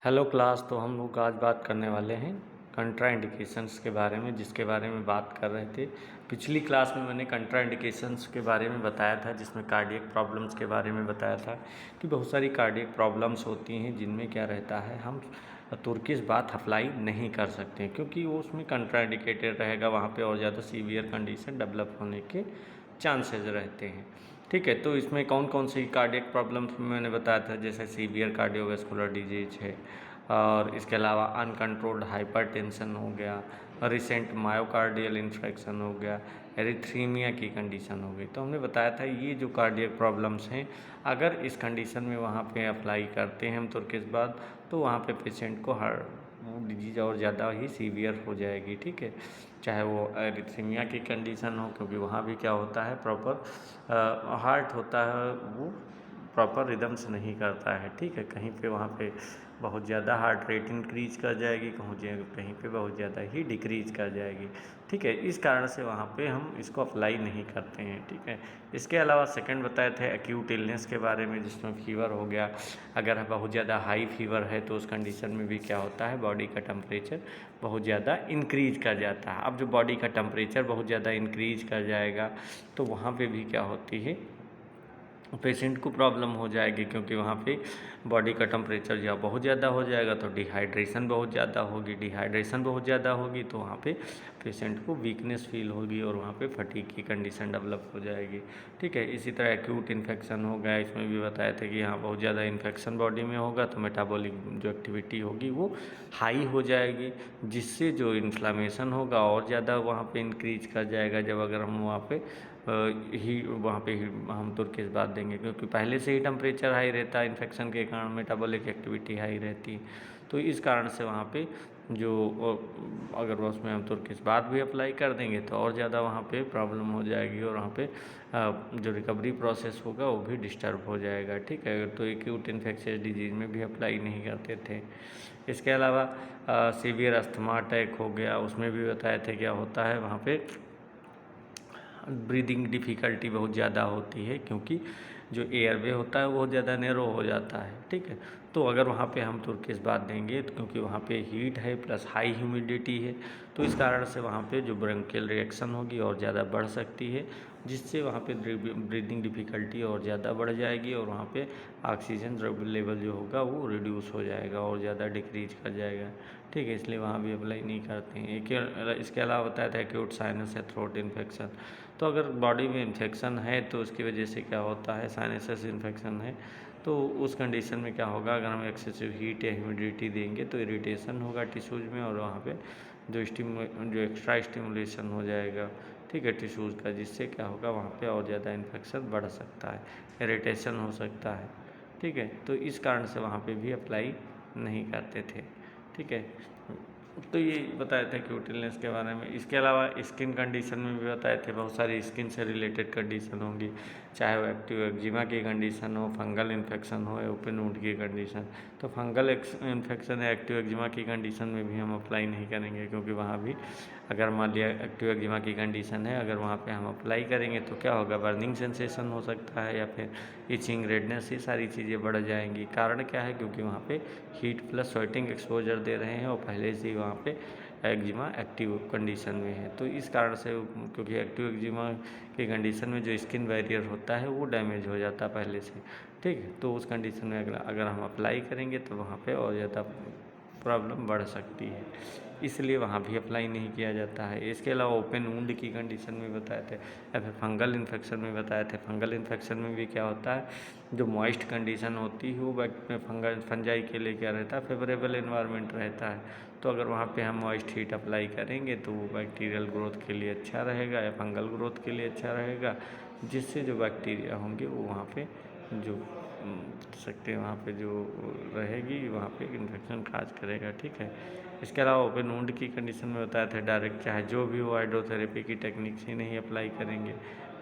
Hello class. तो हम लोग आज बात करने वाले हैं कंट्राइंडिकेशंस के बारे में, जिसके बारे में बात कर रहे थे। पिछली क्लास में मैंने कंट्राइंडिकेशंस के बारे में बताया था, जिसमें कार्डियक प्रॉब्लम्स के बारे में बताया था कि बहुत सारी कार्डियक प्रॉब्लम्स होती हैं जिनमें क्या रहता है, हम तुर्किश बाथ अप्लाई नहीं कर सकते क्योंकि वो उसमें कंट्राइंडिकेटेड रहेगा, वहाँ पे और ज़्यादा सीवियर कंडीशन डेवलप होने के चांसेस रहते हैं। ठीक है, तो इसमें कौन कौन सी कार्डियक प्रॉब्लम्स मैंने बताया था, जैसे सीवियर कार्डियोवैस्कुलर डिजीज है, और इसके अलावा अनकंट्रोल्ड हाइपरटेंशन हो गया, रिसेंट मायोकार्डियल इन्फेक्शन हो गया, एरिथ्रीमिया की कंडीशन हो गई। तो हमने बताया था ये जो कार्डियक प्रॉब्लम्स हैं, अगर इस कंडीशन में वहाँ पे अप्लाई करते हैं हम तुर्किश बाथ, तो वहाँ पे पेशेंट को वो डिजीज़ और ज़्यादा ही सीवियर हो जाएगी। ठीक है, चाहे वो एरिथ्रीमिया की कंडीशन हो, क्योंकि वहाँ भी क्या होता है, प्रॉपर हार्ट होता है, वो प्रॉपर रिदम्स नहीं करता है। ठीक है, कहीं पे वहाँ पे बहुत ज़्यादा हार्ट रेट इंक्रीज कर जाएगी, कहीं पे बहुत ज़्यादा ही डिक्रीज कर जाएगी। ठीक है, इस कारण से वहाँ पे हम इसको अप्लाई नहीं करते हैं। ठीक है, इसके अलावा सेकंड बताए थे एक्यूट इलनेस के बारे में, जिसमें फीवर हो गया। अगर बहुत ज़्यादा हाई फीवर है तो उस कंडीशन में भी क्या होता है, बॉडी का टेम्परेचर बहुत ज़्यादा इंक्रीज कर जाता है। अब जो बॉडी का टेम्परेचर बहुत ज़्यादा इंक्रीज कर जाएगा तो वहाँ पे भी क्या होती है, पेशेंट को प्रॉब्लम हो जाएगी, क्योंकि वहाँ पे बॉडी का टेम्परेचर या बहुत ज़्यादा हो जाएगा तो डिहाइड्रेशन बहुत ज़्यादा होगी, डिहाइड्रेशन बहुत ज़्यादा होगी तो वहाँ पे पेशेंट को वीकनेस फील होगी और वहाँ पे फटीग की कंडीशन डेवलप हो जाएगी। ठीक है, इसी तरह एक्यूट इन्फेक्शन हो गया, इसमें भी बताया था कि हाँ बहुत ज़्यादा इन्फेक्शन बॉडी में होगा तो मेटाबॉलिक जो एक्टिविटी होगी वो हाई हो जाएगी, जिससे जो इन्फ्लामेशन होगा और ज़्यादा वहाँ पे इंक्रीज कर जाएगा। जब अगर हम वहाँ पे वहाँ पे हम तुर्किश बाथ देंगे, क्योंकि पहले से ही टेम्परेचर हाई रहता है, इन्फेक्शन के कारण मेटाबॉलिक एक्टिविटी हाई रहती है, तो इस कारण से वहाँ पे जो अगर उसमें हम तुर्किश बाथ भी अप्लाई कर देंगे तो और ज़्यादा वहाँ पे प्रॉब्लम हो जाएगी और वहाँ पे जो रिकवरी प्रोसेस होगा वो भी डिस्टर्ब हो जाएगा। ठीक है, तो एक्यूट इन्फेक्शियस डिजीज़ में भी अप्लाई नहीं करते थे। इसके अलावा सीवियर अस्थमा अटैक हो गया, उसमें भी बताया थे क्या होता है, वहाँ पे ब्रीदिंग डिफ़िकल्टी बहुत ज़्यादा होती है, क्योंकि जो एयरवे होता है वो ज़्यादा नैरो हो जाता है। ठीक है, तो अगर वहाँ पे हम तुर्किश बाथ देंगे तो क्योंकि वहाँ पे हीट है प्लस हाई ह्यूमिडिटी है, तो इस कारण से वहाँ पे जो ब्रोंकियल रिएक्शन होगी और ज़्यादा बढ़ सकती है, जिससे वहाँ पे ब्रीदिंग डिफ़िकल्टी और ज़्यादा बढ़ जाएगी और वहाँ पे ऑक्सीजन लेवल जो होगा वो रिड्यूस हो जाएगा और ज़्यादा डिक्रीज कर जाएगा। ठीक है, इसलिए वहाँ भी अप्लाई नहीं करते हैं। इसके अलावा बताया था एक्यूट साइनस या थ्रोट इन्फेक्शन, तो अगर बॉडी में इन्फेक्शन है तो उसकी वजह से क्या होता है, साइनसस इन्फेक्शन है तो उस कंडीशन में क्या होगा, अगर हम एक्सेसिव हीट या ह्यूमिडिटी देंगे तो इरिटेशन होगा टिश्यूज़ में और वहाँ पे जो एक्स्ट्रा स्टिमुलेशन हो जाएगा। ठीक है, टिश्यूज़ का, जिससे क्या होगा वहाँ पे और ज़्यादा इन्फेक्शन बढ़ सकता है, इरिटेशन हो सकता है। ठीक है, तो इस कारण से वहाँ पे भी अप्लाई नहीं करते थे। ठीक है, तो ये बताया था एक्यूट इलनेस के बारे में। इसके अलावा स्किन कंडीशन में भी बताए थे, बहुत सारी स्किन से रिलेटेड कंडीशन होंगी, चाहे वो एक्टिव एक्जिमा की कंडीशन हो, फंगल इन्फेक्शन हो या ओपन वुंड की कंडीशन। तो फंगल इन्फेक्शन या एक्टिव एक्जिमा की कंडीशन में भी हम अप्लाई नहीं करेंगे, क्योंकि वहाँ भी अगर मान लिया एक्टिव एक्जिमा की कंडीशन है, अगर वहाँ पे हम अप्लाई करेंगे तो क्या होगा, बर्निंग सेंसेशन हो सकता है या फिर इचिंग, रेडनेस, ये सारी चीज़ें बढ़ जाएंगी। कारण क्या है, क्योंकि वहाँ पे हीट प्लस स्वेटिंग एक्सपोजर दे रहे हैं और पहले से ही वहाँ पे एक्जिमा एक्टिव कंडीशन में है, तो इस कारण से, क्योंकि एक्टिव एक्जिमा की कंडीशन में जो स्किन बैरियर होता है वो डैमेज हो जाता है पहले से। ठीक है, तो उस कंडीशन में अगर हम अप्लाई करेंगे तो वहाँ पे और ज़्यादा प्रॉब्लम बढ़ सकती है, इसलिए वहाँ भी अप्लाई नहीं किया जाता है। इसके अलावा ओपन वुंड की कंडीशन में बताए थे या फिर फंगल इन्फेक्शन में बताए थे। फंगल इन्फेक्शन में भी क्या होता है, जो मॉइस्ट कंडीशन होती है वो फंजाई के लिए क्या रहता है, फेवरेबल इन्वायरमेंट रहता है, तो अगर वहाँ पे हम मॉइस्ट हीट अप्लाई करेंगे तो वो बैक्टीरियल ग्रोथ के लिए अच्छा रहेगा या फंगल ग्रोथ के लिए अच्छा रहेगा, जिससे जो बैक्टीरिया होंगे वो वहाँ पे जो सकते हैं, वहाँ पे जो रहेगी वहाँ पे इन्फेक्शन काज करेगा। ठीक है, इसके अलावा ओपन वुंड की कंडीशन में बताया था, डायरेक्ट चाहे जो भी हो हाइड्रोथेरेपी की टेक्निक से नहीं अप्लाई करेंगे,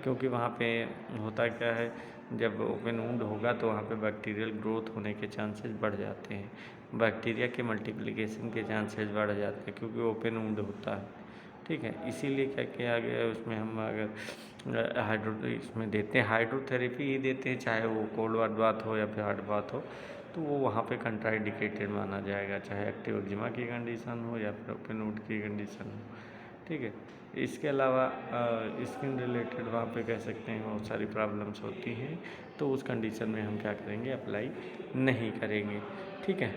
क्योंकि वहाँ पे होता क्या है, जब ओपन वुंड होगा तो वहाँ पे बैक्टीरियल ग्रोथ होने के चांसेस बढ़ जाते हैं, बैक्टीरिया के मल्टीप्लिकेशन के चांसेस बढ़ जाते हैं, क्योंकि ओपन वुंड होता है। ठीक है, इसीलिए क्या किया गया है, उसमें हम अगर इसमें देते हैं हाइड्रोथेरेपी ही देते हैं, चाहे वो कोल्ड वाटर बाथ हो या फिर हॉट बाथ हो, तो वो वहाँ पे कंट्राइंडिकेटेड माना जाएगा, चाहे एक्टिव एक्जिमा की कंडीशन हो या फिर ओपन वुंड की कंडीशन हो, ठीक है। इसके अलावा स्किन रिलेटेड वहाँ पे कह सकते हैं बहुत सारी प्रॉब्लम्स होती हैं, तो उस कंडीशन में हम क्या करेंगे, अप्लाई नहीं करेंगे, ठीक है।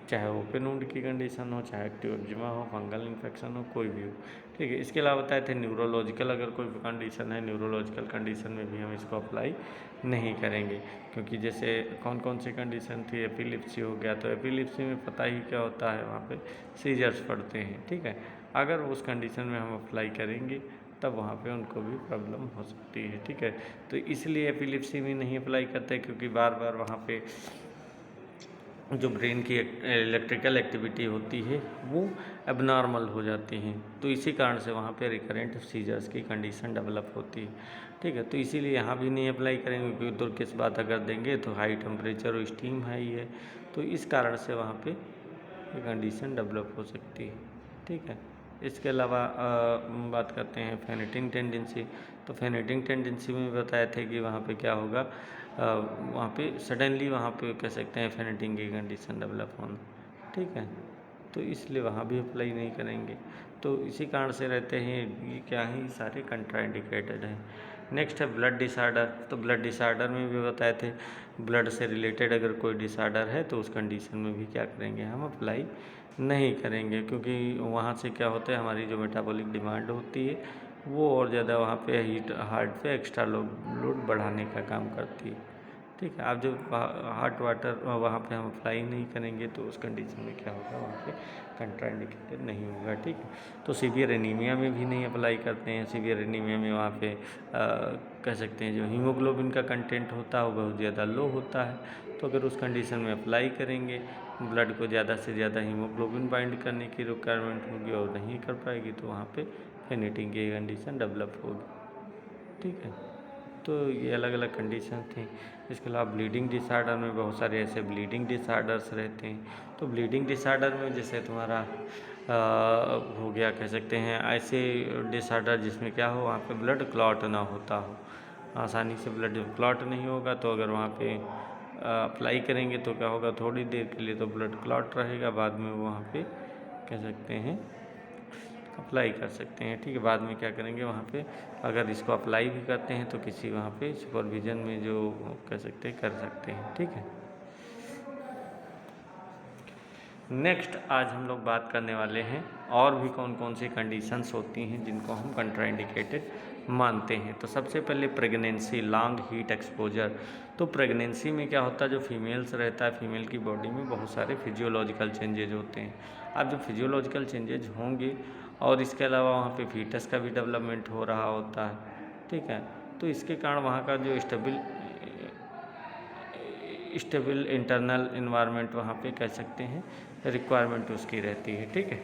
चाहे ओपन वुंड की कंडीशन हो, चाहे एक्टिव एक्जिमा हो, फंगल इन्फेक्शन हो, कोई भी हो, ठीक है। इसके अलावा बताए थे न्यूरोलॉजिकल अगर कोई कंडीशन है, न्यूरोलॉजिकल कंडीशन में भी हम इसको अप्लाई नहीं करेंगे, क्योंकि जैसे कौन कौन सी कंडीशन थी, एपिलिप्सी हो गया, तो एपिलिप्सी में पता ही क्या होता है, वहाँ पे सीजर्स पड़ते हैं, ठीक है। अगर उस कंडीशन में हम अप्लाई करेंगे तब वहाँ पे उनको भी प्रॉब्लम हो सकती है, ठीक है। तो इसलिए एपिलिप्सी में नहीं अप्लाई करते, क्योंकि बार बार वहाँ पे जो ब्रेन की इलेक्ट्रिकल एक्टिविटी होती है वो एबनॉर्मल हो जाती हैं, तो इसी कारण से वहाँ पे रिकरेंट सीजर्स की कंडीशन डेवलप होती है, ठीक है। तो इसीलिए यहाँ भी नहीं अप्लाई करेंगे, क्योंकि तुर्किश बात अगर देंगे तो हाई टेम्परेचर और स्टीम हाई है, तो इस कारण से वहाँ पे कंडीशन डेवलप हो सकती है, ठीक है। इसके अलावा बात करते हैं फेनेटिंग टेंडेंसी, तो फेनेटिंग टेंडेंसी में बताए थे कि वहाँ पे क्या होगा, वहाँ पे सडनली वहाँ पे कह सकते हैं फेनेटिंग की कंडीशन डेवलप होना, ठीक है। तो इसलिए वहाँ भी अप्लाई नहीं करेंगे, तो इसी कारण से रहते हैं ये क्या ही सारे कंट्राइंडिकेटेड हैं। नेक्स्ट है ब्लड डिसऑर्डर, तो ब्लड डिसऑर्डर में भी बताए थे ब्लड से रिलेटेड अगर कोई डिसऑर्डर है तो उस कंडीशन में भी क्या करेंगे, हम अप्लाई नहीं करेंगे, क्योंकि वहाँ से क्या होता है, हमारी जो मेटाबॉलिक डिमांड होती है वो और ज़्यादा वहाँ पे हीट हार्ट पे एक्स्ट्रा लोड बढ़ाने का काम करती है, ठीक है। आप जो हॉट वाटर वहाँ पे हम अप्लाई नहीं करेंगे तो उस कंडीशन में क्या होगा, वहाँ पे कंट्राइंडिकेटेड नहीं होगा, ठीक है। तो सीवियर एनीमिया में भी नहीं अप्लाई करते हैं, सीवियर एनीमिया में वहाँ पे कह सकते हैं जो हीमोग्लोबिन का कंटेंट होता है वो बहुत ज़्यादा लो होता है, तो अगर उस कंडीशन में अप्लाई करेंगे, ब्लड को ज़्यादा से ज़्यादा हीमोग्लोबिन बाइंड करने की रिक्वायरमेंट होगी और नहीं कर पाएगी, तो वहाँ पे फेनेटिंग की कंडीशन डेवलप होगी, ठीक है। तो ये अलग अलग कंडीशन थी। इसके अलावा ब्लीडिंग डिसऑर्डर में बहुत सारे ऐसे ब्लीडिंग डिसऑर्डर्स रहते हैं, तो ब्लीडिंग डिसऑर्डर में जैसे तुम्हारा हो गया, कह सकते हैं ऐसे डिसऑर्डर जिसमें क्या हो, वहाँ पे ब्लड क्लॉट ना होता हो, आसानी से ब्लड क्लॉट नहीं होगा, तो अगर वहाँ पे अप्लाई करेंगे तो क्या होगा, थोड़ी देर के लिए तो ब्लड क्लॉट रहेगा, बाद में वहाँ पे कह सकते हैं अप्लाई कर सकते हैं, ठीक है। बाद में क्या करेंगे, वहाँ पे अगर इसको अप्लाई भी करते हैं तो किसी वहाँ पे सुपरविज़न में जो कह सकते हैं कर सकते हैं, ठीक है। नेक्स्ट आज हम लोग बात करने वाले हैं और भी कौन कौन सी कंडीशंस होती हैं जिनको हम कंट्राइंडिकेटेड मानते हैं। तो सबसे पहले प्रेगनेंसी, लॉन्ग हीट एक्सपोजर। तो प्रेगनेंसी में क्या होता है, जो फीमेल्स रहता है, फीमेल की बॉडी में बहुत सारे फिजियोलॉजिकल चेंजेज होते हैं। अब जो फिजियोलॉजिकल चेंजेज होंगे और इसके अलावा वहाँ पे फीटस का भी डेवलपमेंट हो रहा होता है, ठीक है। तो इसके कारण वहाँ का जो स्टेबल इंटरनल इन्वायरमेंट वहाँ पे कह सकते हैं रिक्वायरमेंट उसकी रहती है, ठीक है।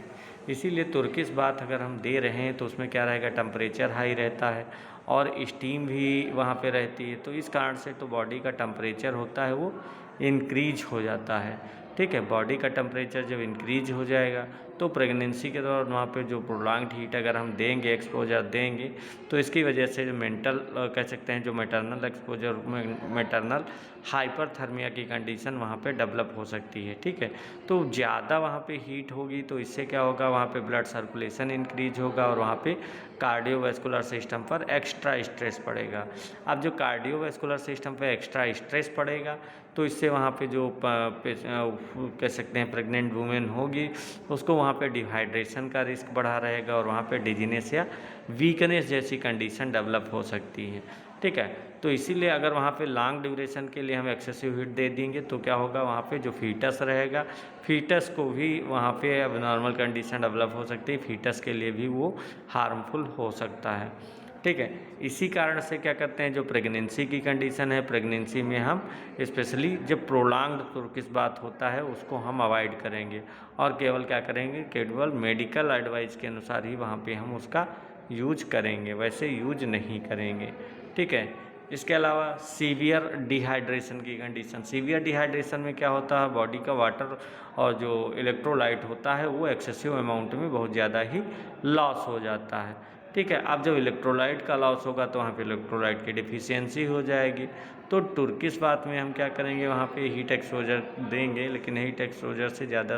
इसीलिए तुर्किश बात अगर हम दे रहे हैं तो उसमें क्या रहेगा, टेम्परेचर हाई रहता है और स्टीम भी वहाँ पे रहती है, तो इस कारण से तो बॉडी का टेम्परेचर होता है वो इंक्रीज हो जाता है, ठीक है। बॉडी का टेम्परेचर जब इंक्रीज हो जाएगा तो प्रेगनेंसी के दौरान वहाँ पे जो प्रोलॉन्ग्ड हीट अगर हम देंगे, एक्सपोजर देंगे, तो इसकी वजह से जो मेंटल कह सकते हैं जो मैटरनल एक्सपोजर, मैटरनल हाइपरथर्मिया की कंडीशन वहाँ पे डेवलप हो सकती है, ठीक है। तो ज़्यादा वहाँ पे हीट होगी तो इससे क्या होगा, वहाँ पे ब्लड सर्कुलेशन इंक्रीज होगा और वहाँ पे कार्डियोवैस्कुलर सिस्टम पर एक्स्ट्रा स्ट्रेस पड़ेगा। अब जो कार्डियोवैस्कुलर सिस्टम पर एक्स्ट्रा स्ट्रेस पड़ेगा तो इससे वहाँ पे जो कह सकते हैं प्रेग्नेंट वुमेन होगी उसको वहाँ पे डिहाइड्रेशन का रिस्क बढ़ा रहेगा और वहाँ पे डिजीनेस या वीकनेस जैसी कंडीशन डेवलप हो सकती है, ठीक है। तो इसीलिए अगर वहाँ पे लॉन्ग ड्यूरेशन के लिए हम एक्सेसिव हीट दे देंगे तो क्या होगा, वहाँ पे जो फीटस रहेगा, फीटस को भी वहाँ पे अब नॉर्मल कंडीशन डेवलप हो सकती है, फीटस के लिए भी वो हार्मफुल हो सकता है, ठीक है। इसी कारण से क्या करते हैं, जो प्रेगनेंसी की कंडीशन है, प्रेगनेंसी में हम स्पेशली जब प्रोलॉन्ग्ड तुर्किश बात होता है उसको हम अवॉइड करेंगे और केवल क्या करेंगे, केवल मेडिकल एडवाइस के अनुसार ही वहाँ पे हम उसका यूज करेंगे, वैसे यूज नहीं करेंगे, ठीक है। इसके अलावा सीवियर डिहाइड्रेशन की कंडीशन, सीवियर डिहाइड्रेशन में क्या होता है, बॉडी का वाटर और जो इलेक्ट्रोलाइट होता है वो एक्सेसिव अमाउंट में बहुत ज़्यादा ही लॉस हो जाता है, ठीक है। अब जब इलेक्ट्रोलाइट का लॉस होगा तो वहाँ पे इलेक्ट्रोलाइट की डिफिशियंसी हो जाएगी, तो तुर्किश बात में हम क्या करेंगे, वहाँ पे हीट एक्सपोजर देंगे, लेकिन हीट एक्सपोजर से ज़्यादा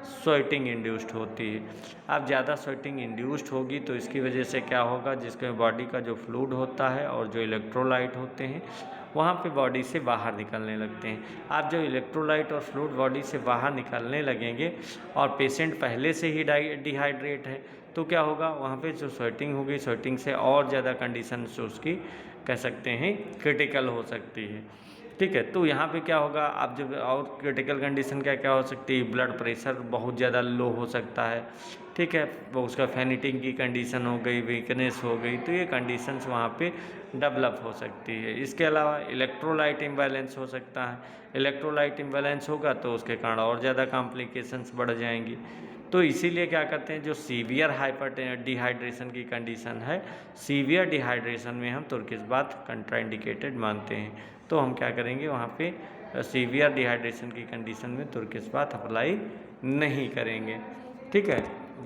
स्वेटिंग इंड्यूस्ड होती है। अब ज़्यादा स्वेटिंग इंड्यूस्ड होगी तो इसकी वजह से क्या होगा, जिसके बॉडी का जो फ्लूइड होता है और जो इलेक्ट्रोलाइट होते हैं वहाँ पे बॉडी से बाहर निकलने लगते हैं। अब जो इलेक्ट्रोलाइट और फ्लूइड बॉडी से बाहर निकलने लगेंगे और पेशेंट पहले से ही डिहाइड्रेट है तो क्या होगा, वहाँ पे जो स्वेटिंग होगी, स्वेटिंग से और ज़्यादा कंडीशन उसकी कह सकते हैं क्रिटिकल हो सकती है। ठीक है, तो यहाँ पे क्या होगा, आप जब और क्रिटिकल कंडीशन क्या क्या हो सकती है, ब्लड प्रेशर बहुत ज़्यादा लो हो सकता है। ठीक है, वो उसका फैनिटिंग की कंडीशन हो गई, वीकनेस हो गई, तो ये कंडीशंस वहाँ पे डेवलप हो सकती है। इसके अलावा इलेक्ट्रोलाइट इम्बैलेंस हो सकता है। इलेक्ट्रोलाइट इम्बैलेंस होगा तो उसके कारण और ज़्यादा कॉम्प्लिकेशंस बढ़ जाएंगी। तो इसीलिए क्या करते हैं, जो सीवियर हाइपर डिहाइड्रेशन की कंडीशन है, सीवियर डिहाइड्रेशन में हम तुर्किश बाथ कंट्राइंडिकेटेड मानते हैं। तो हम क्या करेंगे, वहाँ पे सीवियर डिहाइड्रेशन की कंडीशन में तुर्किश बाथ अप्लाई नहीं करेंगे। ठीक है,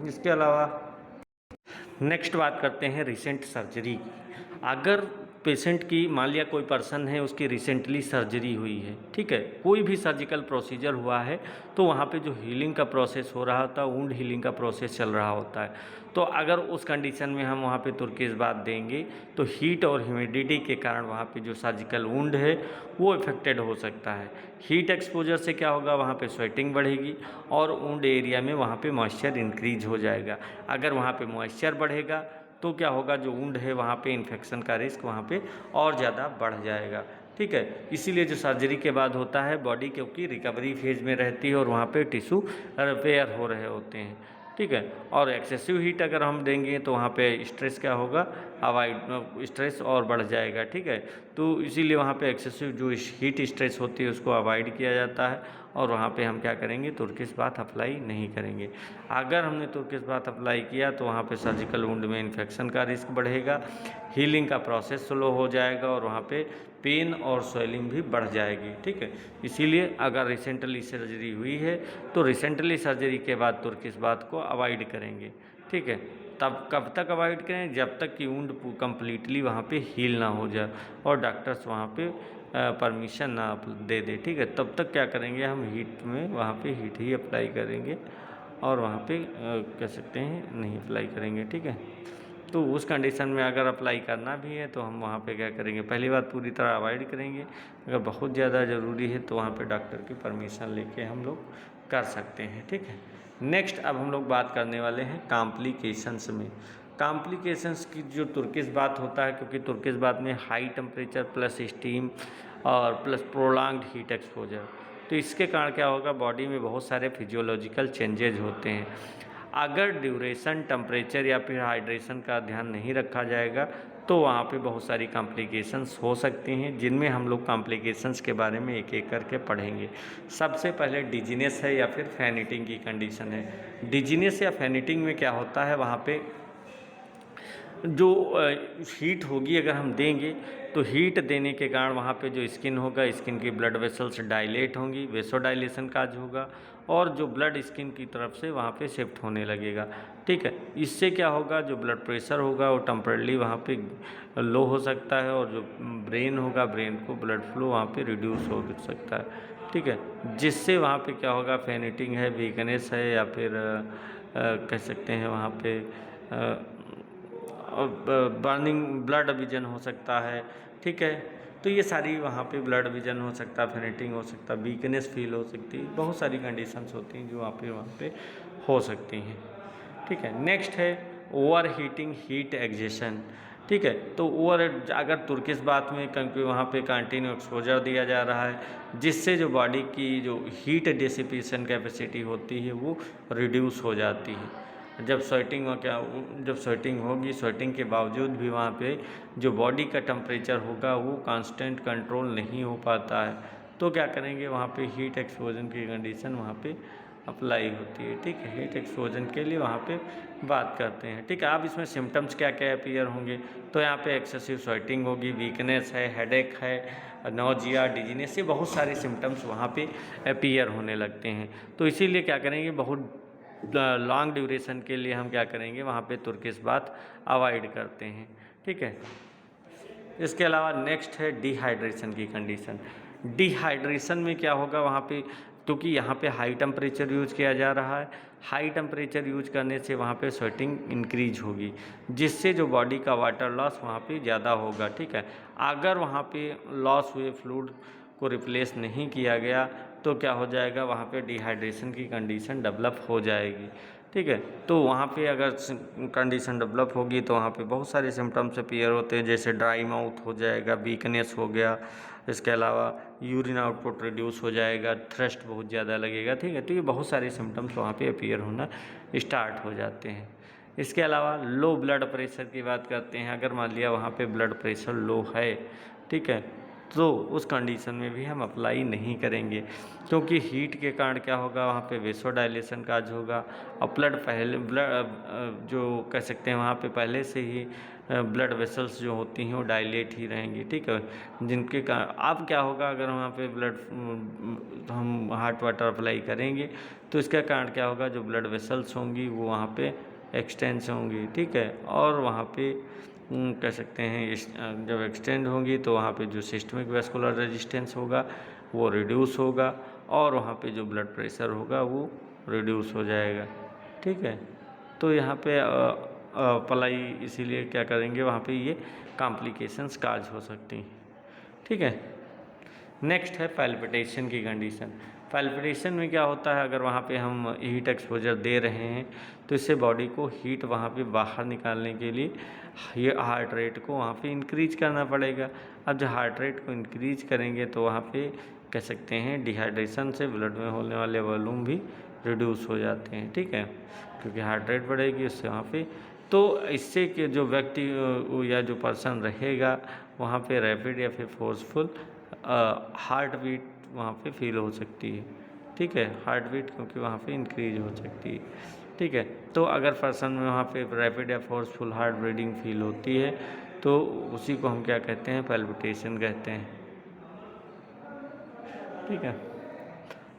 इसके अलावा नेक्स्ट बात करते हैं रिसेंट सर्जरी की। अगर पेशेंट की, मान लिया कोई पर्सन है उसकी रिसेंटली सर्जरी हुई है, ठीक है, कोई भी सर्जिकल प्रोसीजर हुआ है, तो वहाँ पे जो हीलिंग का प्रोसेस हो रहा होता है, वुंड हीलिंग का प्रोसेस चल रहा होता है, तो अगर उस कंडीशन में हम वहाँ पे तुर्किश बाथ देंगे तो हीट और ह्यूमिडिटी के कारण वहाँ पे जो सर्जिकल वुंड है वो इफेक्टेड हो सकता है। हीट एक्सपोजर से क्या होगा, वहाँ पे स्वेटिंग बढ़ेगी और वुंड एरिया में वहाँ पे मॉइस्चर इंक्रीज हो जाएगा। अगर वहाँ पे मॉइस्चर बढ़ेगा तो क्या होगा, जो वुंड है वहाँ पे इन्फेक्शन का रिस्क वहाँ पे और ज़्यादा बढ़ जाएगा। ठीक है, इसीलिए जो सर्जरी के बाद होता है, बॉडी क्योंकि रिकवरी फेज में रहती है और वहाँ पे टिश्यू रिपेयर हो रहे होते हैं। ठीक है, और एक्सेसिव हीट अगर हम देंगे तो वहाँ पे स्ट्रेस क्या होगा, अवॉइड, स्ट्रेस और बढ़ जाएगा। ठीक है, तो इसीलिए वहाँ पे एक्सेसिव जो हीट स्ट्रेस होती है उसको अवॉइड किया जाता है और वहाँ पे हम क्या करेंगे, तुर्किश बाथ अप्लाई नहीं करेंगे। अगर हमने तुर्किश बाथ अप्लाई किया तो वहाँ पे सर्जिकल वुंड में इन्फेक्शन का रिस्क बढ़ेगा, हीलिंग का प्रोसेस स्लो हो जाएगा और वहाँ पे पेन और स्वेलिंग भी बढ़ जाएगी। ठीक है, इसीलिए अगर रिसेंटली सर्जरी हुई है तो रिसेंटली सर्जरी के बाद तुर्किश बाथ को अवॉइड करेंगे। ठीक है, तब कब तक अवॉइड करें, जब तक कि वुंड कम्प्लीटली वहाँ पे हील ना हो जाए और डॉक्टर्स वहाँ पे परमिशन ना दे दे। ठीक है, तब तक क्या करेंगे, हम हीट में वहाँ पे हीट ही अप्लाई करेंगे और वहाँ पे कह सकते हैं नहीं अप्लाई करेंगे। ठीक है, तो उस कंडीशन में अगर अप्लाई करना भी है तो हम वहाँ पे क्या करेंगे, पहली बात पूरी तरह अवॉइड करेंगे। अगर बहुत ज़्यादा ज़रूरी है तो वहाँ पे डॉक्टर की परमिशन लेके हम लोग कर सकते हैं। ठीक है, नेक्स्ट अब हम लोग बात करने वाले हैं कॉम्प्लिकेशंस में। कॉम्प्लिकेशंस की जो तुर्किश बात होता है, क्योंकि तुर्किश बात में हाई टेम्परेचर प्लस स्टीम और प्लस प्रोलॉन्ग्ड हीट एक्सपोजर, तो इसके कारण क्या होगा, बॉडी में बहुत सारे फिजियोलॉजिकल चेंजेज होते हैं। अगर ड्यूरेशन, टेम्परेचर या फिर हाइड्रेशन का ध्यान नहीं रखा जाएगा तो वहाँ पे बहुत सारी कॉम्प्लिकेशंस हो सकती हैं, जिनमें हम लोग कॉम्प्लिकेशंस के बारे में एक एक करके पढ़ेंगे। सबसे पहले डिजीनेस है या फिर फैनिटिंग की कंडीशन है। डिजीनेस या फैनिटिंग में क्या होता है, वहाँ पे जो हीट होगी अगर हम देंगे तो हीट देने के कारण वहाँ पे जो स्किन होगा, स्किन की ब्लड वेसल्स डायलेट होंगी, वेसोडाइलेशन काज होगा और जो ब्लड स्किन की तरफ से वहाँ पे शिफ्ट होने लगेगा। ठीक है, इससे क्या होगा, जो ब्लड प्रेशर होगा वो टेम्परेली वहाँ पे लो हो सकता है और जो ब्रेन होगा, ब्रेन को ब्लड फ्लो वहाँ पे रिड्यूस हो सकता है। ठीक है, जिससे वहाँ पे क्या होगा, फैनिटिंग है, वीकनेस है या फिर कह सकते हैं वहाँ पे बर्निंग, ब्लड विजन हो सकता है। ठीक है, तो ये सारी वहाँ पे ब्लड विजन हो सकता है, फैनिटिंग हो सकता है, वीकनेस फील हो सकती है, बहुत सारी कंडीशंस होती हैं जो वहाँ पे हो सकती हैं। ठीक है, नेक्स्ट है ओवर हीटिंग, हीट एग्जेशन। ठीक है, तो ओवर, अगर तुर्किश बात में क्योंकि वहाँ पे कंटिन्यू एक्सपोजर दिया जा रहा है जिससे जो बॉडी की जो हीट डिसिपेशन कैपेसिटी होती है वो रिड्यूस हो जाती है। जब स्वेटिंग होगी, स्वेटिंग के बावजूद भी वहाँ पे जो बॉडी का टेम्परेचर होगा वो कांस्टेंट कंट्रोल नहीं हो पाता है, तो क्या करेंगे, वहाँ पे हीट एक्सपोजन की कंडीशन वहाँ पे अप्लाई होती है। ठीक है, हीट एक्सपोजन के लिए वहाँ पे बात करते हैं। ठीक है, अब इसमें सिम्टम्स क्या क्या अपीयर होंगे, तो यहाँ पे एक्सेसिव स्वेटिंग होगी, वीकनेस है, हेडेक है, नोजिया, डिजीनेस, ये बहुत सारे सिम्टम्स वहाँ पे अपीयर होने लगते हैं। तो इसीलिए क्या करेंगे, बहुत लॉन्ग ड्यूरेशन के लिए हम क्या करेंगे, वहाँ पे तुर्किश बाथ अवॉइड करते हैं। ठीक है, इसके अलावा नेक्स्ट है डिहाइड्रेशन की कंडीशन। डिहाइड्रेशन में क्या होगा वहाँ पे, क्योंकि यहाँ पे हाई टेम्परेचर यूज किया जा रहा है, हाई टेम्परेचर यूज करने से वहाँ पे स्वेटिंग इंक्रीज होगी, जिससे जो बॉडी का वाटर लॉस वहाँ पे ज़्यादा होगा। ठीक है, अगर वहाँ पे लॉस हुए फ्लूइड को रिप्लेस नहीं किया गया तो क्या हो जाएगा, वहाँ पे डिहाइड्रेशन की कंडीशन डेवलप हो जाएगी। ठीक है, तो वहाँ पे अगर कंडीशन डेवलप होगी तो वहाँ पे बहुत सारे सिम्टम्स अपीयर होते हैं, जैसे ड्राई माउथ हो जाएगा, वीकनेस हो गया, इसके अलावा यूरिन आउटपुट रिड्यूस हो जाएगा, थ्रस्ट बहुत ज़्यादा लगेगा। ठीक है, तो ये बहुत सारे सिम्टम्स वहाँ पे अपीयर होना स्टार्ट हो जाते हैं। इसके अलावा लो ब्लड प्रेशर की बात करते हैं। अगर मान लिया वहाँ पे ब्लड प्रेशर लो है, ठीक है, तो उस कंडीशन में भी हम अप्लाई नहीं करेंगे, क्योंकि हीट के कारण क्या होगा, वहाँ पे वेसोडाइलेशन काज होगा और ब्लड जो कह सकते हैं वहाँ पे पहले से ही ब्लड वेसल्स जो होती हैं वो डायलेट ही रहेंगी। ठीक है, जिनके कारण अब क्या होगा, अगर वहाँ पे हम हार्ट वाटर अप्लाई करेंगे तो इसका कारण क्या होगा, जो ब्लड वेसल्स होंगी वो वहाँ पे एक्सटेंस होंगी। ठीक है, और वहाँ पे कह सकते हैं जब एक्सटेंड होंगी तो वहाँ पे जो सिस्टमिक वेस्कुलर रेजिस्टेंस होगा वो रिड्यूस होगा और वहाँ पे जो ब्लड प्रेशर होगा वो रिड्यूस हो जाएगा। ठीक है, तो यहाँ पे अप्लाई इसीलिए क्या करेंगे, वहाँ पे ये कॉम्प्लिकेशंस काज हो सकती हैं। ठीक है, नेक्स्ट है पैल्पिटेशन की कंडीशन। पैल्पिटेशन में क्या होता है, अगर वहाँ पे हम हीट एक्सपोजर दे रहे हैं तो इससे बॉडी को हीट वहाँ पे बाहर निकालने के लिए ये हार्ट रेट को वहाँ पे इंक्रीज करना पड़ेगा। अब जब हार्ट रेट को इंक्रीज करेंगे तो वहाँ पे कह सकते हैं डिहाइड्रेशन से ब्लड में होने वाले वॉल्यूम भी रिड्यूस हो जाते हैं। ठीक है, क्योंकि हार्ट रेट बढ़ेगी उससे वहाँ पे, तो इससे कि जो व्यक्ति या जो पर्सन रहेगा वहाँ पे रैपिड या फिर फोर्सफुल हार्ट बीट वहाँ पे फील हो सकती है। ठीक है, हार्ट बीट क्योंकि वहाँ पे इंक्रीज हो सकती है। ठीक है, तो अगर पर्सन में वहाँ पे रैपिड या फोर्सफुल हार्ट बीटिंग फील होती है तो उसी को हम क्या कहते हैं, पैल्पिटेशन कहते हैं। ठीक है,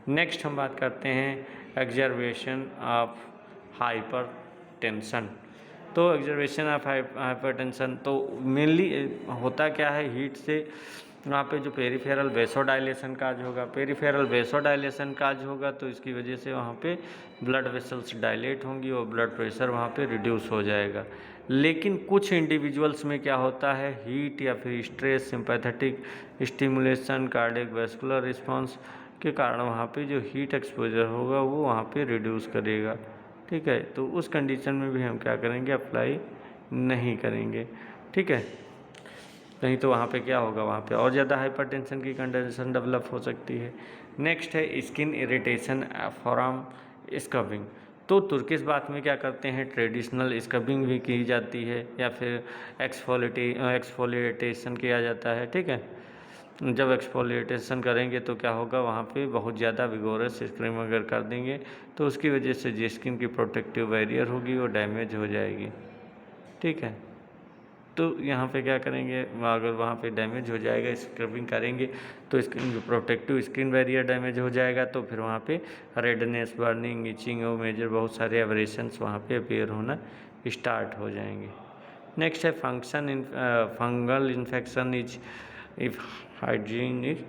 नेक्स्ट हम बात करते हैं एक्जर्वेशन ऑफ हाइपर टेंशन। तो एक्जर्वेशन ऑफ हाइपरटेंशन तो मेनली होता क्या है, हीट से वहाँ पे जो पेरिफेरल वेसोडाइलेशन काज होगा, पेरिफेरल वेसोडाइलेशन काज होगा तो इसकी वजह से वहाँ पे ब्लड वेसल्स डायलेट होंगी और ब्लड प्रेशर वहाँ पे रिड्यूस हो जाएगा। लेकिन कुछ इंडिविजुअल्स में क्या होता है, हीट या फिर stress, sympathetic stimulation, cardiac vascular response के कारण वहाँ पे जो हीट एक्सपोजर होगा वो वहाँ पे रिड्यूस करेगा। ठीक है, तो उस कंडीशन में भी हम क्या करेंगे, अप्लाई नहीं करेंगे। ठीक है, नहीं तो वहाँ पे क्या होगा, वहाँ पे और ज़्यादा हाइपरटेंशन की कंडीशन डेवलप हो सकती है। नेक्स्ट है स्किन इरिटेशन फ्रॉम स्क्रबिंग। तो तुर्किश बाथ में क्या करते हैं, ट्रेडिशनल स्क्रबिंग भी की जाती है या फिर एक्सफोलिएटेशन किया जाता है। ठीक है, जब एक्सफोलिएटेशन करेंगे तो क्या होगा, वहाँ पे बहुत ज़्यादा विगोरस स्क्रबिंग अगर कर देंगे तो उसकी वजह से जो स्किन की प्रोटेक्टिव बैरियर होगी वो डैमेज हो जाएगी। ठीक है, तो यहाँ पे क्या करेंगे, अगर वहाँ पे डैमेज हो जाएगा, स्क्रबिंग करेंगे तो स्किन जो प्रोटेक्टिव स्किन बैरियर डैमेज हो जाएगा तो फिर वहाँ पे रेडनेस, बर्निंग, इचिंग और मेजर बहुत सारे एब्रेशंस वहाँ पे अपीयर होना स्टार्ट हो जाएंगे। नेक्स्ट है fungal infection is if hygiene is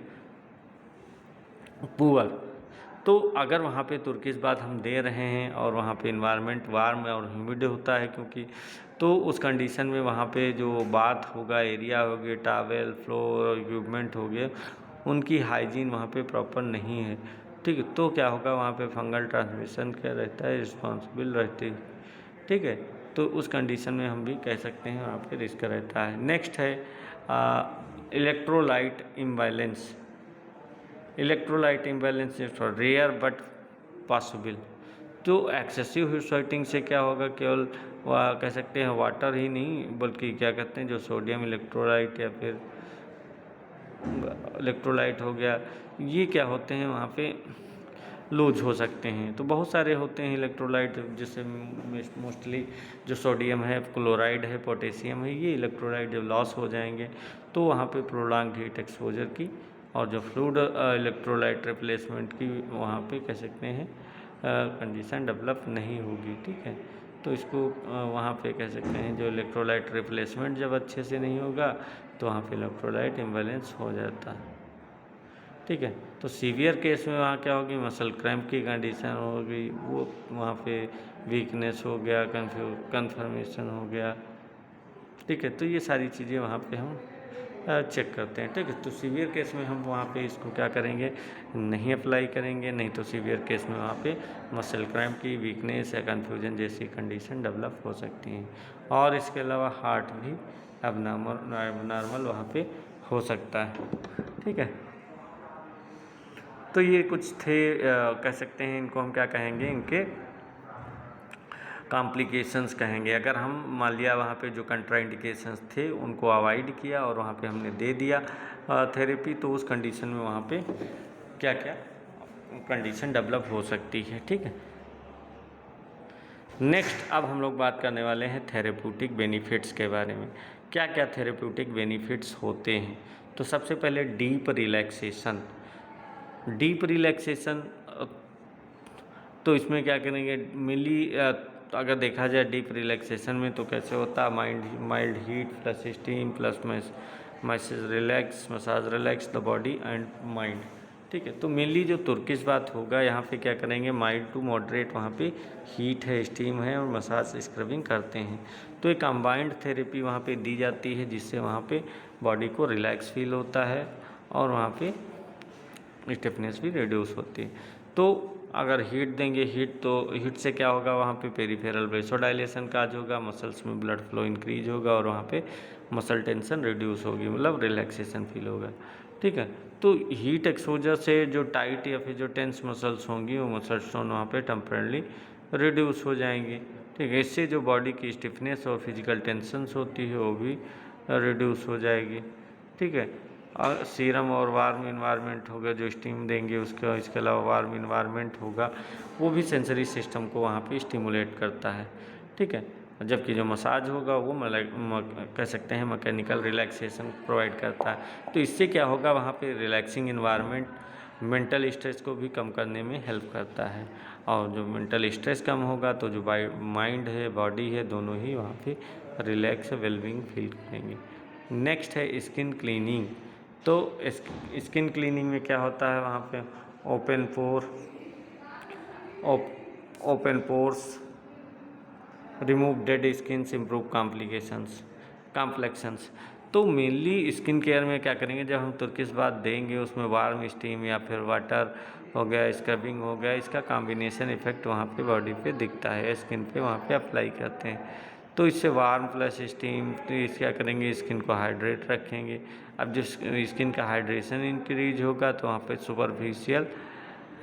poor. तो अगर वहाँ पे तुर्किश बाथ हम दे रहे हैं और वहाँ पे इन्वायरमेंट वार्म और ह्यूमिड होता है, क्योंकि तो उस कंडीशन में वहाँ पे जो बाथ होगा, एरिया होगी, टावेल, फ्लोर, इक्विपमेंट हो गए, उनकी हाइजीन वहाँ पे प्रॉपर नहीं है। ठीक है, तो क्या होगा, वहाँ पे फंगल ट्रांसमिशन क्या रहता है, रिस्पॉन्सिबल रहती है। ठीक है, तो उस कंडीशन में हम भी कह सकते हैं वहाँ पे रिस्क रहता है। नेक्स्ट है electrolyte imbalance. Electrolyte imbalance is rare but possible. तो एक्सेसिव हीट स्वेटिंग से क्या होगा, केवल वह कह सकते हैं वाटर ही नहीं बल्कि क्या कहते हैं जो सोडियम इलेक्ट्रोलाइट या फिर इलेक्ट्रोलाइट हो गया, ये क्या होते हैं वहाँ पे लूज हो सकते हैं। तो बहुत सारे होते हैं इलेक्ट्रोलाइट, जैसे मोस्टली जो सोडियम है, क्लोराइड है, पोटेशियम है, ये इलेक्ट्रोलाइट जब लॉस हो जाएंगे तो वहाँ पे प्रोलॉन्ग हीट एक्सपोजर की और जो फ्लूइड इलेक्ट्रोलाइट रिप्लेसमेंट की वहाँ पे कह सकते हैं कंडीशन डेवलप नहीं होगी। ठीक है, तो इसको वहाँ पे कह सकते हैं जो इलेक्ट्रोलाइट रिप्लेसमेंट जब अच्छे से नहीं होगा तो वहाँ पे इलेक्ट्रोलाइट इम्बैलेंस हो जाता है, ठीक है। तो सीवियर केस में वहाँ क्या होगी, मसल क्रैम्प की कंडीशन होगी, वो वहाँ पे वीकनेस हो गया, कन्फर्मेशन हो गया, ठीक है। तो ये सारी चीज़ें वहाँ पे हम चेक करते हैं, ठीक है। तो सीवियर केस में हम वहाँ पे इसको क्या करेंगे, नहीं अप्लाई करेंगे, नहीं तो सीवियर केस में वहाँ पे मसल क्रैम्प की, वीकनेस या कन्फ्यूजन जैसी कंडीशन डेवलप हो सकती हैं। और इसके अलावा हार्ट भी अबनॉर्मल वहाँ पे हो सकता है, ठीक है। तो ये कुछ थे कह सकते हैं इनको हम क्या कहेंगे, इनके कॉम्प्लिकेशंस कहेंगे। अगर हम मान लिया वहाँ पे जो कंट्राइंडिकेशंस थे उनको अवॉइड किया और वहाँ पे हमने दे दिया थेरेपी, तो उस कंडीशन में वहाँ पे क्या क्या कंडीशन डेवलप हो सकती है, ठीक है। नेक्स्ट अब हम लोग बात करने वाले हैं थेरेप्यूटिक बेनिफिट्स के बारे में। क्या क्या थेरेप्यूटिक बेनिफिट्स होते हैं। तो सबसे पहले डीप रिलैक्सेशन। तो इसमें क्या करेंगे, अगर देखा जाए डीप रिलैक्सेशन में तो कैसे होता है, mild heat plus steam plus massage relax the body and mind, ठीक है। तो मेनली जो तुर्किश बात होगा यहाँ पे क्या करेंगे, माइल्ड टू मॉडरेट वहाँ पे हीट है, स्टीम है और मसाज स्क्रबिंग करते हैं। तो एक कंबाइंड थेरेपी वहाँ पे दी जाती है जिससे वहाँ पे बॉडी को रिलैक्स फील होता है और वहाँ पे स्टिफनेस भी रिड्यूस होती है। तो अगर हीट देंगे, हीट से क्या होगा, वहाँ पे पेरिफेरल वेसोडाइलेशन काज होगा, मसल्स में ब्लड फ्लो इंक्रीज होगा और वहाँ पे मसल टेंशन रिड्यूस होगी, मतलब रिलैक्सेशन फील होगा, ठीक है। तो हीट एक्सपोजर से जो टाइट या फिर जो टेंस मसल्स होंगी वो मसल टोन वहाँ पे टेम्परेली रिड्यूस हो जाएंगी, ठीक है। इससे जो बॉडी की स्टिफनेस और फिजिकल टेंशन्स होती है वो भी रिड्यूस हो जाएगी, ठीक है। और सीरम और वार्म इन्वायरमेंट होगा, जो स्टीम देंगे उसका, इसके अलावा वार्म इन्वायरमेंट होगा वो भी सेंसरी सिस्टम को वहाँ पे स्टिमुलेट करता है, ठीक है। जबकि जो मसाज होगा वो कह सकते हैं मैकेनिकल रिलैक्सेशन प्रोवाइड करता है। तो इससे क्या होगा, वहाँ पे रिलैक्सिंग इन्वायरमेंट मेंटल स्ट्रेस को भी कम करने में हेल्प करता है, और जो मेंटल स्ट्रेस कम होगा तो जो माइंड है, बॉडी है, दोनों ही वहाँ पे रिलैक्स वेलबींग फील करेंगे। नेक्स्ट है स्किन क्लीनिंग। तो स्किन क्लीनिंग में क्या होता है, वहाँ पे open pores, remove dead skins, improve complexions. तो मेनली स्किन केयर में क्या करेंगे, जब हम तुर्किश बात देंगे उसमें वार्म स्टीम या फिर वाटर हो गया, स्क्रबिंग हो गया, इसका कॉम्बिनेशन इफेक्ट वहाँ पे बॉडी पे दिखता है, स्किन पे वहाँ पे अप्लाई करते हैं। तो इससे वार्म प्लस स्टीम, तो इस क्या करेंगे, स्किन को हाइड्रेट रखेंगे। अब जो स्किन का हाइड्रेशन इंक्रीज होगा तो वहाँ पे सुपरफिशियल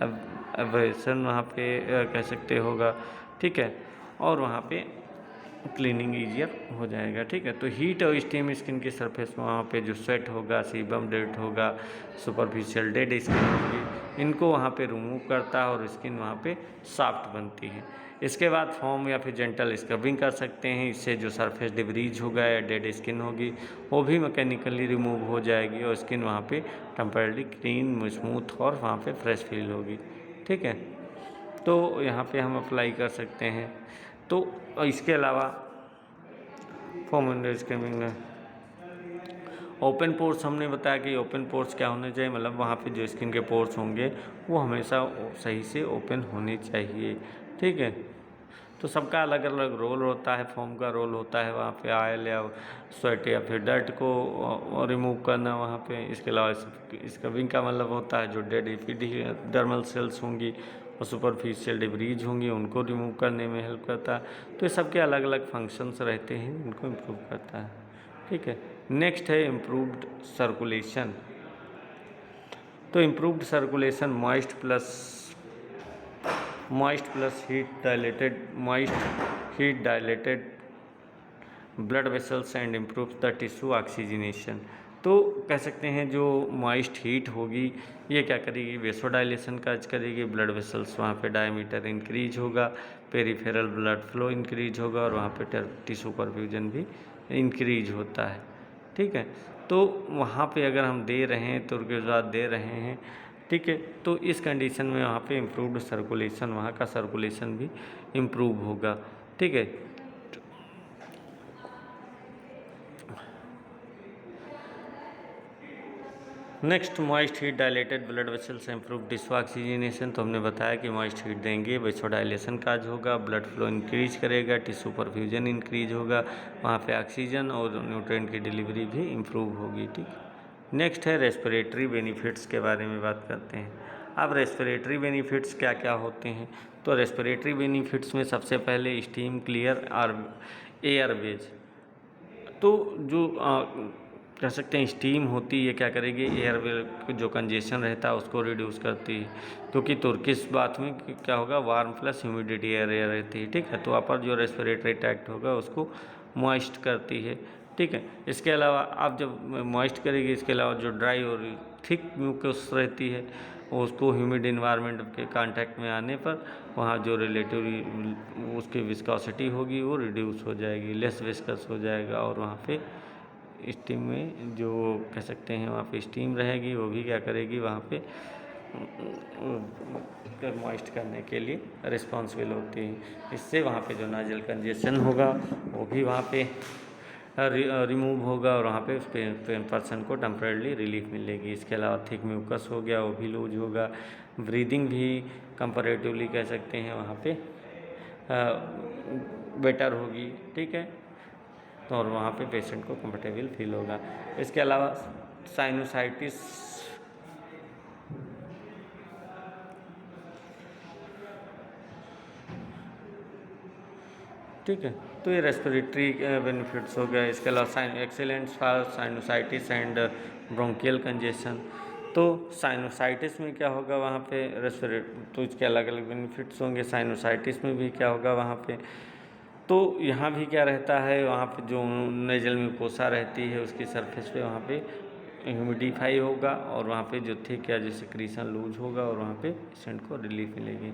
एब्रेशन वहाँ पे कह सकते होगा, ठीक है, और वहाँ पे क्लीनिंग ईजियर हो जाएगा, ठीक है। तो हीट और स्टीम स्किन के सरफेस में वहाँ पे जो स्वेट होगा, सीबम डेट होगा, सुपरफिशियल डेड स्किन होगी, इनको वहाँ पे रिमूव करता है और स्किन वहाँ पे सॉफ्ट बनती है। इसके बाद फोम या फिर जेंटल स्क्रबिंग कर सकते हैं, इससे जो सरफेस डिब्रीज होगा या डेड स्किन होगी वो भी मैकेनिकली रिमूव हो जाएगी और स्किन वहाँ पे टेम्परेरी क्लीन, स्मूथ और वहाँ पे फ्रेश फील होगी, ठीक है। तो यहाँ पे हम अप्लाई कर सकते हैं। तो इसके अलावा फोम एंड स्क्रबिंग में ओपन पोर्स, हमने बताया कि ओपन पोर्स क्या होने चाहिए, मतलब वहाँ पे जो स्किन के पोर्स होंगे वो हमेशा सही से ओपन होने चाहिए, ठीक है। तो सबका अलग अलग रोल होता है। फोम का रोल होता है वहाँ पे ऑयल या स्वेट या फिर डर्ट को रिमूव करना वहाँ पे। इसके अलावा स्क्रबिंग का मतलब होता है जो डेड एपिडर्मल सेल्स होंगी और सुपरफिशियल डिब्रीज होंगी उनको रिमूव करने में हेल्प करता है। तो ये सबके अलग अलग फंक्शंस रहते हैं, इनको इम्प्रूव करता है, ठीक है। नेक्स्ट है इम्प्रूव्ड सर्कुलेशन। तो improved circulation moist plus heat dilated blood vessels and improve the tissue oxygenation. तो कह सकते हैं जो मॉइस्ट हीट होगी ये क्या करेगी, वेसोडाइलेशन काज करेगी, ब्लड वेसल्स वहाँ पे डायमीटर इंक्रीज होगा, पेरिफेरल ब्लड फ्लो इंक्रीज होगा और वहाँ पे टिश्यू परफ्यूजन भी इंक्रीज होता है, ठीक है। तो वहाँ पे अगर हम दे रहे हैं तुर्किज़ात दे रहे हैं, ठीक है, तो इस कंडीशन में वहाँ पे इम्प्रूव्ड सर्कुलेशन, वहाँ का सर्कुलेशन भी इम्प्रूव होगा। ठीक है। Next, moist heat dilated blood vessels improve tissue oxygenation. तो हमने बताया कि मॉइस्ट हीट देंगे वेसोडाइलेशन काज होगा, ब्लड फ्लो इंक्रीज करेगा, टिश्यू परफ्यूजन इंक्रीज होगा, वहाँ पे ऑक्सीजन और न्यूट्रिएंट की डिलीवरी भी इम्प्रूव होगी। ठीक। नेक्स्ट है रेस्पिरेटरी बेनिफिट्स के बारे में बात करते हैं। अब रेस्पिरेटरी बेनिफिट्स क्या क्या होते हैं? तो रेस्पिरेटरी बेनिफिट्स में सबसे पहले स्टीम क्लियर और एयरवेज। तो जो कह सकते हैं स्टीम होती है क्या करेगी, एयर जो कंजेशन रहता है उसको रिड्यूस करती है, क्योंकि तुर्किश बाथ में क्या होगा, वार्म प्लस ह्यूमिडिटी एयर रहती है। ठीक है, तो अपर जो रेस्पिरेटरी ट्रैक्ट होगा उसको मॉइस्ट करती है। ठीक है, इसके अलावा आप जब मॉइस्ट करेगी, इसके अलावा जो ड्राई और थिक म्यूकस रहती है उसको ह्यूमिड इन्वायरमेंट के कांटेक्ट में आने पर वहाँ जो रिलेटिव उसकी विस्कोसिटी होगी वो रिड्यूस हो जाएगी, लेस विस्कस हो जाएगा, और वहाँ पे स्टीम में जो कह सकते हैं वहाँ पे स्टीम रहेगी वो भी क्या करेगी, वहाँ पे मॉइस्ट करने के लिए रिस्पॉन्सिबल होती है। इससे वहाँ पे जो नाजल कंजेशन होगा वो भी वहाँ पे रिमूव होगा और वहाँ पे पर्सन को टेम्परेली रिलीफ मिलेगी। इसके अलावा थिक म्यूकस हो गया वो भी लूज होगा, ब्रीदिंग भी कंपैरेटिवली कह सकते हैं वहाँ पे बेटर होगी। ठीक है, तो और वहाँ पे पेशेंट को कंफर्टेबल फील होगा। इसके अलावा साइनोसाइटिस ठीक है, तो ये रेस्पिरेटरी बेनिफिट्स हो गया। इसके अलावा excellent for sinusitis and bronchial congestion. तो साइनोसाइटिस में क्या होगा, वहाँ पे तो इसके अलग अलग बेनिफिट्स होंगे। साइनोसाइटिस में भी क्या होगा वहाँ पे, तो यहाँ भी क्या रहता है, वहाँ पे जो नेजल म्यूकोसा रहती है उसकी सरफेस पे वहाँ पे ह्यूमिडिफाई होगा और वहाँ पे जो थिक या जो सिक्रीशन लूज होगा और वहाँ पे पेशेंट को रिलीफ मिलेगी।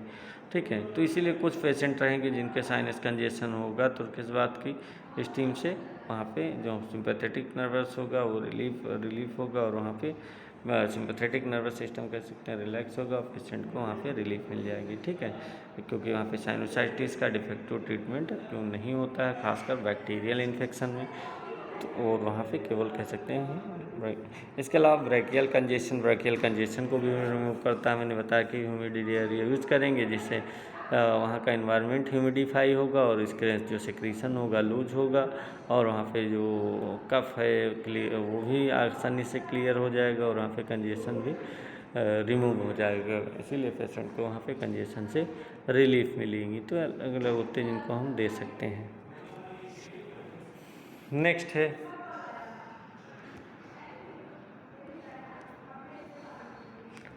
ठीक है, तो इसीलिए कुछ पेशेंट रहेंगे जिनके साइनस कंजेशन होगा तो किस बात की स्टीम से वहाँ पे जो सिंपैथेटिक नर्वस होगा वो रिलीफ होगा और वहाँ पे सिंपैथेटिक नर्वस सिस्टम कह सकते हैं रिलैक्स होगा और पेशेंट को वहाँ पे रिलीफ मिल जाएगी। ठीक है, क्योंकि वहाँ पे साइनोसाइटिस का डिफेक्टिव ट्रीटमेंट क्यों नहीं होता है, खासकर बैक्टीरियल इन्फेक्शन में, तो और वहाँ पे केवल कह सकते हैं इसके अलावा ब्रैकियल कंजेशन को भी रिमूव करता है। मैंने बताया कि ह्यूमिडिटी एरिया यूज करेंगे जिससे वहाँ का इन्वायरमेंट ह्यूमिडिफाई होगा और इसके जो सिक्रीशन होगा लूज होगा और वहाँ पे जो कफ है वो भी आसानी से क्लियर हो जाएगा और वहाँ पे कंजेशन भी रिमूव हो जाएगा। इसीलिए पेशेंट को वहाँ पे कंजेशन से रिलीफ मिलेगी। तो अलग अलग होते हैं जिनको हम दे सकते हैं। नेक्स्ट है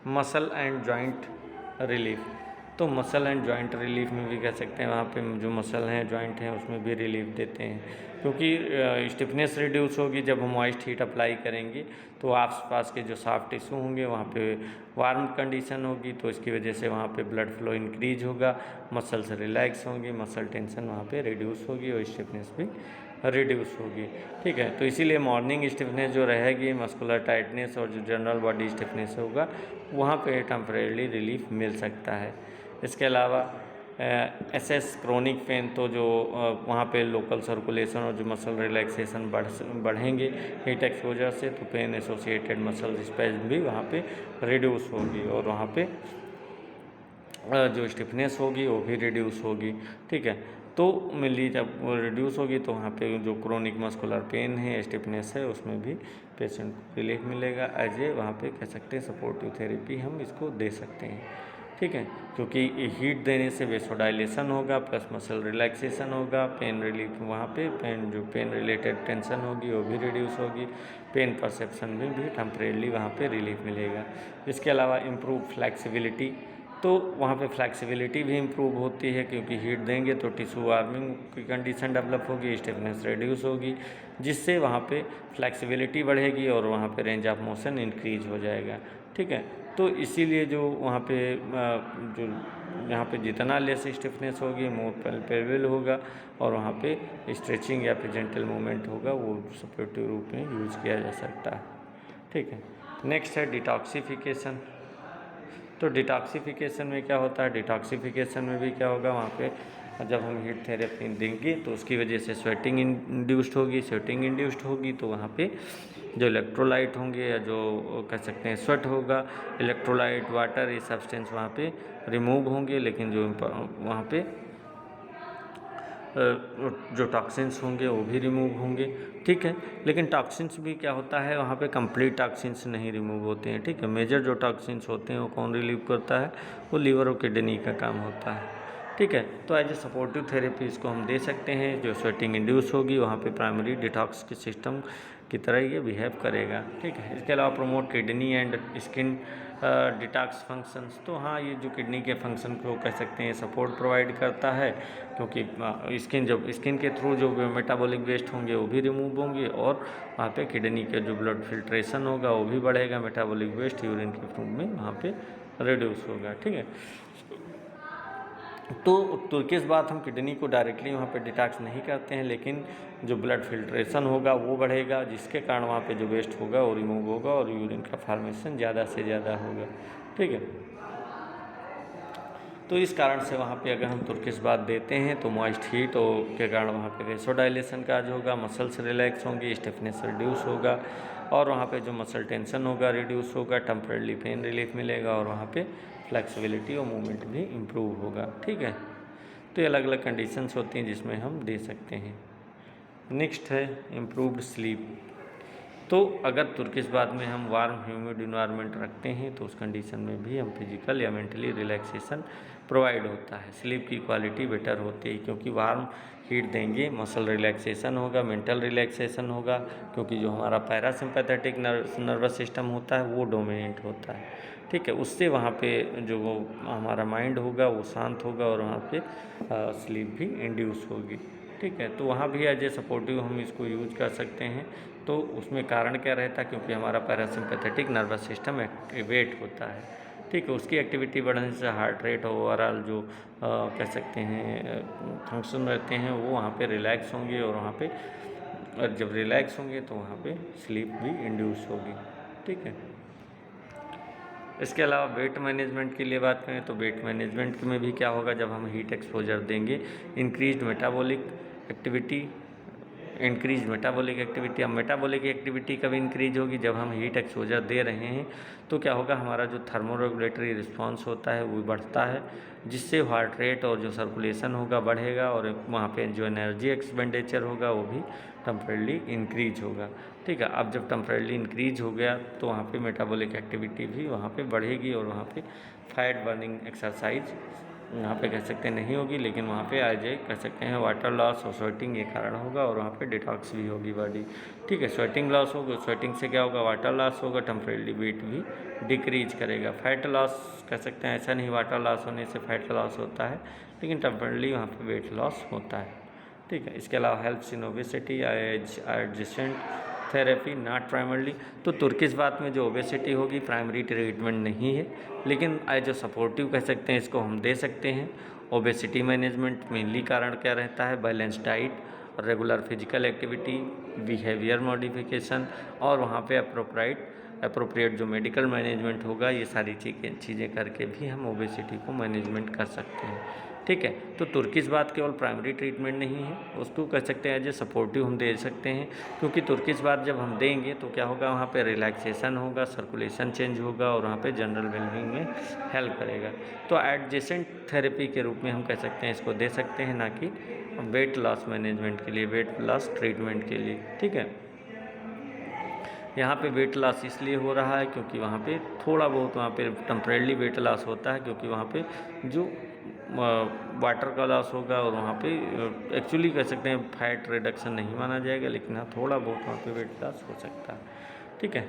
मसल एंड जॉइंट रिलीफ। तो मसल एंड जॉइंट रिलीफ में भी कह सकते हैं वहाँ पे जो मसल हैं जॉइंट हैं उसमें भी रिलीफ देते हैं, क्योंकि स्टिफनेस रिड्यूस होगी जब हम मॉइस्ट हीट अप्लाई करेंगे तो आसपास के जो सॉफ्ट टिश्यू होंगे वहाँ पे वार्म कंडीशन होगी तो इसकी वजह से वहाँ पे ब्लड फ्लो इंक्रीज होगा, मसल्स रिलैक्स होंगी, मसल टेंशन वहाँ पे रिड्यूस होगी और स्टिफनेस भी रिड्यूस होगी। ठीक है, तो इसीलिए मॉर्निंग स्टिफनेस जो रहेगी, मस्कुलर टाइटनेस और जो जनरल बॉडी स्टिफनेस होगा वहाँ पे टेम्परेरी रिलीफ मिल सकता है। इसके अलावा एसएस क्रोनिक पेन, तो जो वहाँ पे लोकल सर्कुलेशन और जो मसल रिलैक्सेशन बढ़ेंगे हीट एक्सपोजर से, तो पेन एसोसिएटेड मसल स्पैज़म भी वहाँ पे रिड्यूस होगी और वहाँ पे जो स्टिफनेस होगी वो भी रिड्यूस होगी। ठीक है, तो मेनली जब वो रिड्यूस होगी तो वहाँ पे जो क्रोनिक मस्कुलर पेन है, स्टिफनेस है, उसमें भी पेशेंट को रिलीफ मिलेगा। एज ए वहाँ पे कह सकते हैं सपोर्टिव थेरेपी हम इसको दे सकते हैं। ठीक है, क्योंकि हीट देने से वेसोडाइलेशन होगा प्लस मसल रिलैक्सेशन होगा, पेन रिलीफ वहाँ पे पेन रिलेटेड टेंशन होगी वो भी रिड्यूस होगी, पेन परसेप्शन में भी टेम्परेली वहाँ पे रिलीफ मिलेगा। इसके अलावा इम्प्रूव फ्लैक्सिबिलिटी, तो वहाँ पे फ्लैक्सिबिलिटी भी इम्प्रूव होती है क्योंकि हीट देंगे तो टिश्यू वार्मिंग की कंडीशन डेवलप होगी, स्टिफनेस रिड्यूस होगी, जिससे वहाँ पे फ्लैक्सिबिलिटी बढ़ेगी और वहाँ पे रेंज ऑफ मोशन इंक्रीज हो जाएगा। ठीक है, तो इसीलिए जो वहाँ पे जो यहाँ पे जितना लेस स्टिफनेस होगी मोर पैल्पेबल होगा और वहाँ पे स्ट्रेचिंग या फिर जेंटल मूवमेंट होगा वो सपोर्टिव रूप में यूज किया जा सकता है। ठीक है, नेक्स्ट है डिटॉक्सिफिकेशन। तो डिटॉक्सिफिकेशन में क्या होता है, डिटॉक्सिफिकेशन में भी क्या होगा, वहाँ पे जब हम हीट थेरेपी देंगे तो उसकी वजह से स्वेटिंग इंड्यूस्ड होगी, स्वेटिंग इंड्यूस्ड होगी तो वहाँ पे जो इलेक्ट्रोलाइट होंगे या जो कह सकते हैं स्वेट होगा, इलेक्ट्रोलाइट, वाटर, ये सब्सटेंस वहाँ पे रिमूव होंगे, लेकिन जो वहाँ पे जो टॉक्सिन्स होंगे वो भी रिमूव होंगे, ठीक है। लेकिन टॉक्सिन्स भी क्या होता है, वहाँ पे कंप्लीट टॉक्सिन्स नहीं रिमूव होते हैं, ठीक है। मेजर जो टॉक्सिन्स होते हैं वो कौन रिलीव करता है, वो लीवर और किडनी का काम होता है, ठीक है। तो एज ए सपोर्टिव थेरेपी इसको हम दे सकते हैं, जो स्वेटिंग इंड्यूस होगी वहाँ पे प्राइमरी डिटॉक्स के सिस्टम की तरह ये बिहेव करेगा, ठीक है। इसके अलावा promote kidney and skin detox functions, तो हाँ ये जो किडनी के फंक्शन को कह सकते हैं सपोर्ट प्रोवाइड करता है, क्योंकि स्किन के थ्रू जो मेटाबॉलिक वेस्ट होंगे वो भी रिमूव होंगे और वहाँ पे किडनी के जो ब्लड फिल्ट्रेशन होगा वो भी बढ़ेगा, मेटाबॉलिक वेस्ट यूरिन के थ्रू में वहाँ पे रिड्यूस होगा, ठीक है। तो तुर्किश बात हम किडनी को डायरेक्टली वहाँ पे डिटॉक्स नहीं करते हैं, लेकिन जो ब्लड फिल्ट्रेशन होगा वो बढ़ेगा, जिसके कारण वहाँ पे जो वेस्ट होगा वो रिमूव होगा और यूरिन का फॉर्मेशन ज़्यादा से ज़्यादा होगा, ठीक है। तो इस कारण से वहाँ पे अगर हम तुर्किश बात देते हैं तो मॉइस्ट हीट के कारण वहाँ पे वेसोडाइलेशन काज होगा, मसल्स रिलैक्स होंगी, स्टिफनेस रिड्यूस होगा और वहाँ पे जो मसल टेंशन होगा रिड्यूस होगा, टेम्परेरी पेन रिलीफ मिलेगा और वहाँ पे फ्लेक्सिबिलिटी और मूवमेंट भी इम्प्रूव होगा, ठीक है। तो ये अलग अलग कंडीशंस होती हैं जिसमें हम दे सकते हैं। नेक्स्ट है इम्प्रूव्ड स्लीप। तो अगर तुर्किश बात में हम वार्म ह्यूमिड इन्वायरमेंट रखते हैं तो उस कंडीशन में भी हम फिजिकल या मेंटली रिलैक्सेशन प्रोवाइड होता है, स्लीप की क्वालिटी बेटर होती है, क्योंकि वार्म हीट देंगे मसल रिलैक्सेशन होगा, मेंटल रिलैक्सेशन होगा, क्योंकि जो हमारा पैरासिम्पैथेटिक नर्वस सिस्टम होता है वो डोमिनेंट होता है, ठीक है। उससे वहाँ पे जो वो हमारा माइंड होगा वो शांत होगा और वहाँ पे स्लीप भी इंड्यूस होगी, ठीक है। तो वहाँ भी एज ए सपोर्टिव हम इसको यूज कर सकते हैं। तो उसमें कारण क्या रहता है, क्योंकि हमारा पैरासिम्पैथेटिक नर्वस सिस्टम एक्टिवेट होता है, ठीक है। उसकी एक्टिविटी बढ़ने से हार्ट रेट ओवरऑल जो कह सकते हैं फंक्शन रहते हैं वो वहाँ पे रिलैक्स होंगे और वहाँ पे जब रिलैक्स होंगे तो वहाँ पे स्लीप भी इंड्यूस होगी, ठीक है। इसके अलावा वेट मैनेजमेंट के लिए बात करें तो वेट मैनेजमेंट में भी क्या होगा, जब हम हीट एक्सपोजर देंगे इंक्रीज मेटाबॉलिक एक्टिविटी, अब मेटाबॉलिक एक्टिविटी कब इंक्रीज होगी, जब हम हीट एक्सपोजर दे रहे हैं तो क्या होगा, हमारा जो थर्मोरेगुलेटरी रिस्पांस होता है वो बढ़ता है, जिससे हार्ट रेट और जो सर्कुलेशन होगा बढ़ेगा और वहाँ पे जो एनर्जी एक्सपेंडिचर होगा वो भी टेम्परेली इंक्रीज होगा, ठीक है। अब जब टेम्परेली इंक्रीज हो गया तो वहाँ पे मेटाबॉलिक एक्टिविटी भी वहाँ पे बढ़ेगी और वहाँ पे फैट बर्निंग एक्सरसाइज यहाँ पे कह सकते हैं नहीं होगी, लेकिन वहाँ पे आ जाए कह सकते हैं वाटर लॉस और स्वेटिंग ये कारण होगा और वहाँ पे डिटॉक्स भी होगी बॉडी, ठीक है। स्वेटिंग लॉस होगा, स्वेटिंग से क्या होगा, वाटर लॉस होगा, टेम्परेरी वेट भी डिक्रीज करेगा। फैट लॉस कह सकते हैं ऐसा नहीं वाटर लॉस होने से फैट लॉस होता है, लेकिन टेम्परेरी वहाँ पे वेट लॉस होता है, ठीक है। इसके अलावा helps in obesity adjacent therapy not primarily. तो तुर्किश बात में जो ओबेसिटी होगी प्राइमरी ट्रीटमेंट नहीं है, लेकिन एज जो सपोर्टिव कह सकते हैं इसको हम दे सकते हैं। ओबेसिटी मैनेजमेंट मेनली कारण क्या रहता है, balance diet, regular physical activity, behaviour modification और वहाँ पे अप्रोप्रिएट जो मेडिकल मैनेजमेंट होगा, ये सारी चीज़ें करके भी हम ओबेसिटी को मैनेजमेंट कर सकते हैं, ठीक है। तो तुर्किश बात केवल प्राइमरी ट्रीटमेंट नहीं है, उसको कह सकते हैं एज ए सपोर्टिव हम दे सकते हैं, क्योंकि तुर्किश बात जब हम देंगे तो क्या होगा, वहाँ पे रिलैक्सेशन होगा, सर्कुलेशन चेंज होगा और वहाँ पे जनरल वेलबींग में हेल्प करेगा। तो एडजेसेंट थेरेपी के रूप में हम कह सकते हैं इसको दे सकते हैं, ना कि वेट लॉस मैनेजमेंट के लिए, वेट लॉस ट्रीटमेंट के लिए, ठीक है। यहाँ पे वेट लॉस इसलिए हो रहा है क्योंकि वहाँ पे थोड़ा बहुत वहाँ पे टेम्परेरी वेट लॉस होता है, क्योंकि वहाँ पे जो वाटर का लॉस होगा और वहाँ पे एक्चुअली कह सकते हैं फैट रिडक्शन नहीं माना जाएगा, लेकिन हाँ थोड़ा बहुत वहाँ पे वेट लॉस हो सकता है, ठीक है।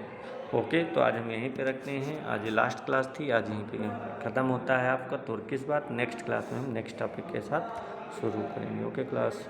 ओके, तो आज हम यहीं पे रखते हैं, आज ये लास्ट क्लास थी, आज यहीं पे ख़त्म होता है आपका तुर्किश बात। नेक्स्ट क्लास में हम नेक्स्ट टॉपिक के साथ शुरू करेंगे। Okay class.